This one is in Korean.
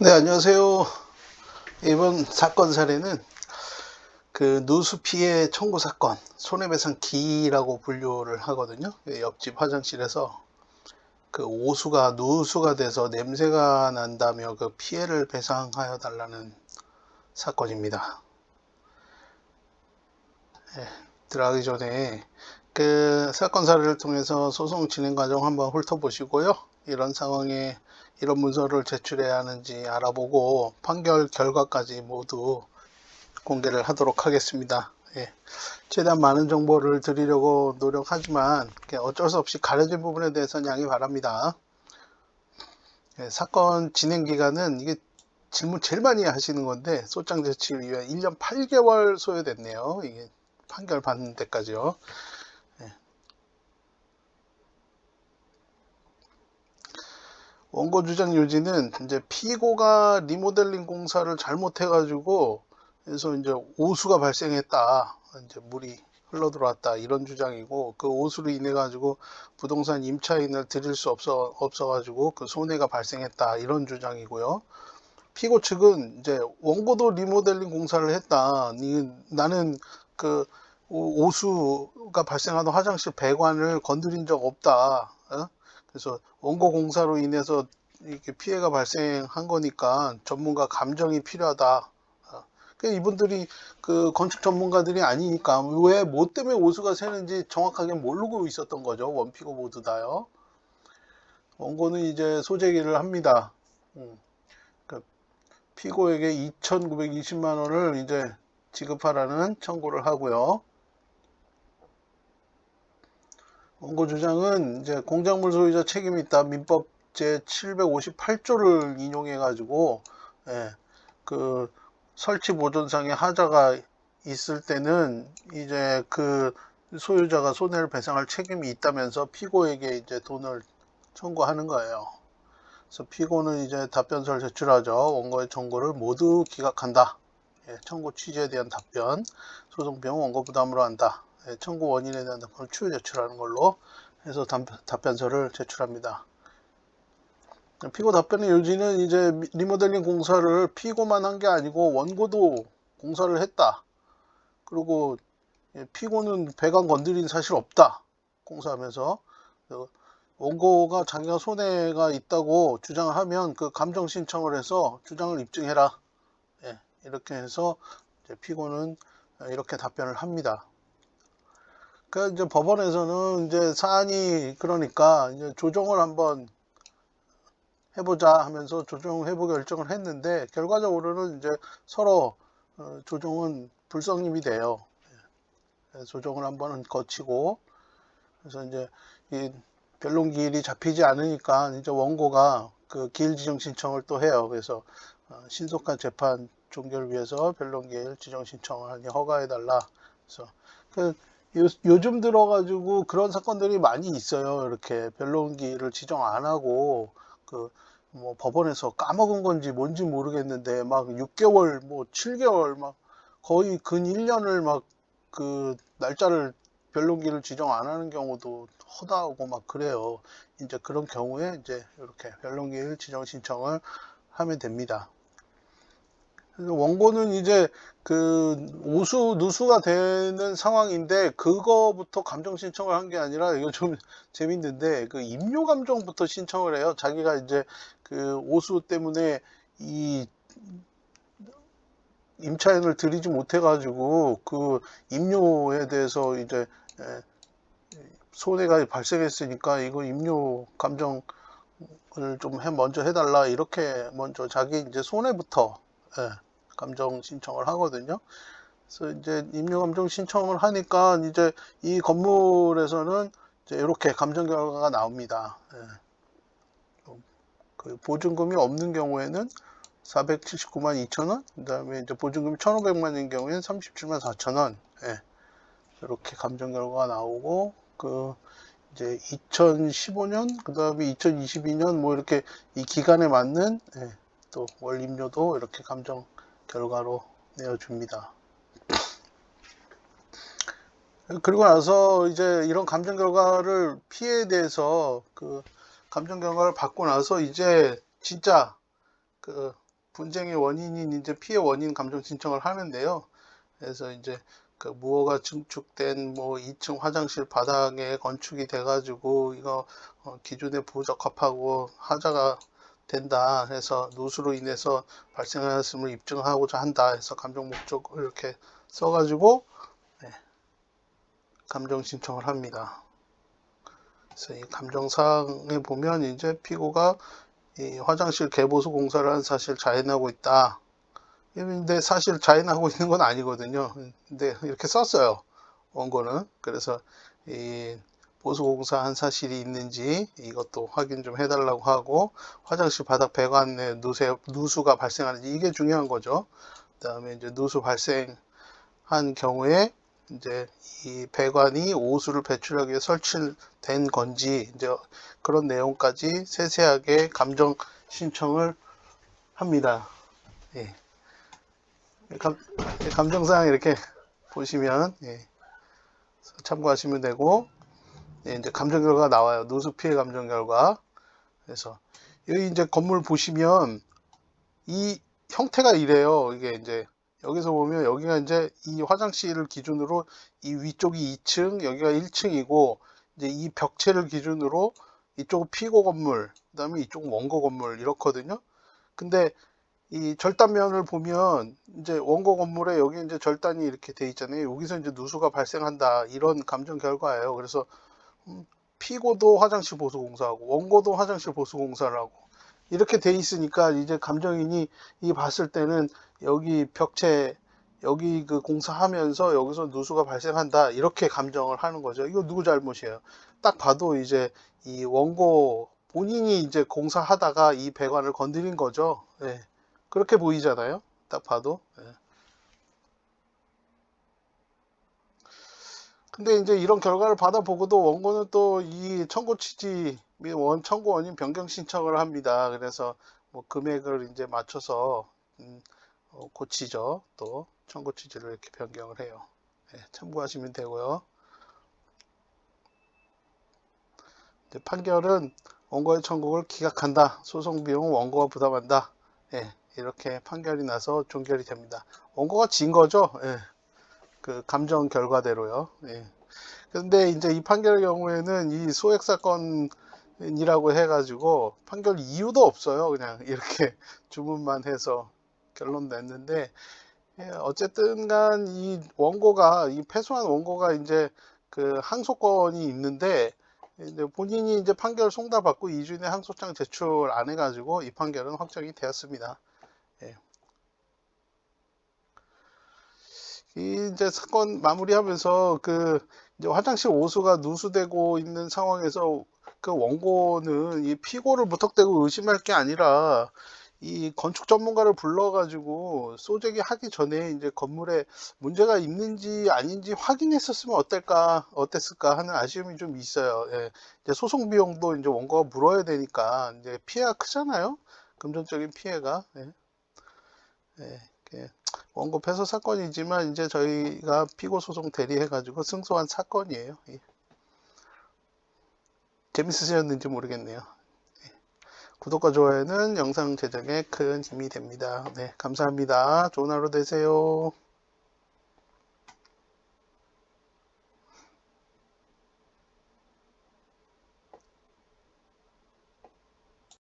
네, 안녕하세요. 이번 사건 사례는 그 누수 피해 청구 사건, 손해배상 기라고 분류를 하거든요. 옆집 화장실에서 그 누수가 돼서 냄새가 난다며 그 피해를 배상하여 달라는 사건입니다. 들어가기 전에 그 사건 사례를 통해서 소송 진행 과정 한번 훑어보시고요. 이런 상황에 이런 문서를 제출해야 하는지 알아보고 판결 결과까지 모두 공개를 하도록 하겠습니다. 최대한 많은 정보를 드리려고 노력하지만 어쩔 수 없이 가려진 부분에 대해서는 양해 바랍니다. 사건 진행 기간은 이게 질문 제일 많이 하시는 건데 소장 제출 이후에 1년 8개월 소요됐네요. 이게 판결 받는 데까지요. 원고 주장 요지는 이제 피고가 리모델링 공사를 잘못해가지고 그래서 이제 오수가 발생했다. 이제 물이 흘러 들어왔다 이런 주장이고 그 오수로 인해 가지고 부동산 임차인을 드릴 수 없어가지고 그 손해가 발생했다 이런 주장이고요. 피고 측은 이제 원고도 리모델링 공사를 했다. 나는 그 오수가 발생하던 화장실 배관을 건드린 적 없다. 그래서 원고 공사로 인해서 이렇게 피해가 발생한 거니까 전문가 감정이 필요하다. 이분들이 그 건축 전문가들이 아니니까 왜 뭐 때문에 오수가 새는지 정확하게 모르고 있었던 거죠. 원피고 모두 다요. 원고는 이제 소재기를 합니다. 그 피고에게 2,920만 원을 이제 지급하라는 청구를 하고요. 원고 주장은 이제 공작물 소유자 책임이 있다. 민법 제 758조를 인용해 가지고 그 설치 보존상의 하자가 있을 때는 이제 그 소유자가 손해를 배상할 책임이 있다면서 피고에게 이제 돈을 청구하는 거예요. 그래서 피고는 이제 답변서를 제출하죠. 원고의 청구를 모두 기각한다. 청구 취지에 대한 답변, 소송 비용 원고 부담으로 한다. 청구 원인에 대한 답변을 추후 제출하는 걸로 해서 답변서를 제출합니다. 피고 답변의 요지는 이제 리모델링 공사를 피고만 한 게 아니고 원고도 공사를 했다. 그리고 피고는 배관 건드린 사실 없다. 공사하면서 원고가 자기가 손해가 있다고 주장을 하면 그 감정 신청을 해서 주장을 입증해라. 이렇게 해서 이제 피고는 이렇게 답변을 합니다. 그 이제 법원에서는 이제 사안이 그러니까 이제 조정을 한번 해보자 하면서 조정 회부 결정을 했는데 결과적으로는 이제 서로 조정은 불성립이 돼요. 조정을 한번은 거치고 그래서 이제 이 변론 기일이 잡히지 않으니까 이제 원고가 그 기일 지정 신청을 또 해요. 그래서 신속한 재판 종결을 위해서 변론 기일 지정 신청을 하니 허가해달라. 그래서 그 요즘 들어가지고 그런 사건들이 많이 있어요. 이렇게 변론 기일을 지정 안 하고 그 뭐 법원에서 까먹은 건지 뭔지 모르겠는데 막 6개월 뭐 7개월 막 거의 근 1년을 막 그 날짜를 변론기를 지정 안 하는 경우도 허다하고 막 그래요. 이제 그런 경우에 이제 이렇게 변론기일 지정 신청을 하면 됩니다. 원고는 이제 그 오수 누수가 되는 상황인데 그거부터 감정 신청을 한 게 아니라 이거 좀 재밌는데 그 임료 감정부터 신청을 해요. 자기가 이제 그 오수 때문에 이 임차인을 들이지 못해 가지고 그 임료에 대해서 이제 손해가 발생했으니까 이거 임료 감정을 좀 먼저 해달라 이렇게 먼저 자기 이제 손해부터 감정 신청을 하거든요. 그래서 이제 임료 감정 신청을 하니까 이제 이 건물에서는 이제 이렇게 감정 결과가 나옵니다. 그 보증금이 없는 경우에는 479만 2천원, 그 다음에 이제 보증금이 1,500만인 경우에는 37만 4천원, 이렇게 감정 결과가 나오고, 그, 이제 2015년, 그 다음에 2022년, 뭐 이렇게 이 기간에 맞는, 또 월임료도 이렇게 감정 결과로 내어줍니다. 그리고 나서 이제 이런 감정 결과를 피해에 대해서 그 감정 결과를 받고 나서 이제 진짜 그 분쟁의 원인인 이제 피해 원인 감정 신청을 하는데요. 그래서 이제 그 무허가 증축된 뭐 2층 화장실 바닥에 건축이 돼가지고 이거 기준에 부적합하고 하자가 된다 해서 누수로 인해서 발생하였음을 입증하고자 한다 해서 감정 목적을 이렇게 써가지고 감정 신청을 합니다. 그래서 이 감정사항에 보면 이제 피고가 이 화장실 개보수 공사를 한 사실 자인하고 있다. 근데 사실 자인하고 있는 건 아니거든요. 근데 이렇게 썼어요. 원고는. 그래서 이 보수공사 한 사실이 있는지 이것도 확인 좀 해달라고 하고, 화장실 바닥 배관에 누수가 발생하는지 이게 중요한 거죠. 그 다음에 이제 누수 발생한 경우에 이제 이 배관이 오수를 배출하기 위해 설치된 건지 이제 그런 내용까지 세세하게 감정 신청을 합니다. 예. 감정사항 이렇게 보시면 참고하시면 되고, 이제 감정 결과가 나와요. 누수 피해 감정 결과. 그래서 여기 이제 건물 보시면 이 형태가 이래요. 이게 이제 여기서 보면 여기가 이제 이 화장실을 기준으로 이 위쪽이 2층, 여기가 1층이고, 이제 이 벽체를 기준으로 이쪽은 피고 건물, 그다음에 이쪽은 원고 건물 이렇거든요. 근데 이 절단면을 보면 이제 원고 건물에 여기 이제 절단이 이렇게 돼 있잖아요. 여기서 이제 누수가 발생한다 이런 감정 결과예요. 그래서 피고도 화장실 보수 공사하고 원고도 화장실 보수 공사를 하고 이렇게 돼 있으니까 이제 감정인이 이 봤을 때는 여기 벽체 여기 그 공사하면서 여기서 누수가 발생한다 이렇게 감정을 하는 거죠. 이거 누구 잘못이에요? 딱 봐도 이제 이 원고 본인이 이제 공사하다가 이 배관을 건드린 거죠. 예. 그렇게 보이잖아요. 딱 봐도. 예. 근데 이제 이런 결과를 받아보고도 원고는 또 이 청구 취지 및 청구 원인 변경 신청을 합니다. 그래서 뭐 금액을 이제 맞춰서 고치죠. 또 청구 취지를 이렇게 변경을 해요. 예, 참고하시면 되고요. 이제 판결은 원고의 청구를 기각한다. 소송 비용은 원고가 부담한다. 예, 이렇게 판결이 나서 종결이 됩니다. 원고가 진 거죠. 예, 그 감정 결과대로요. 예. 근데 이제 이 판결의 경우에는 이 소액 사건이라고 해가지고 판결 이유도 없어요. 그냥 이렇게 주문만 해서 결론 냈는데, 예, 어쨌든 간 이 원고가 이 패소한 원고가 이제 그 항소권이 있는데, 이제 본인이 이제 판결 송달받고 2주 이내 항소장 제출 안 해가지고 이 판결은 확정이 되었습니다. 예. 이 이제 사건 마무리하면서 그 이제 화장실 오수가 누수되고 있는 상황에서 그 원고는 이 피고를 무턱대고 의심할 게 아니라 이 건축 전문가를 불러가지고 소재기 하기 전에 이제 건물에 문제가 있는지 아닌지 확인했었으면 어땠을까 하는 아쉬움이 좀 있어요. 예. 이제 소송 비용도 이제 원고가 물어야 되니까 이제 피해가 크잖아요. 금전적인 피해가. 예. 예. 원고 패소 사건이지만 이제 저희가 피고 소송 대리해가지고 승소한 사건이에요. 예. 재밌으셨는지 모르겠네요. 구독과 좋아요는 영상 제작에 큰 힘이 됩니다. 네, 감사합니다. 좋은 하루 되세요.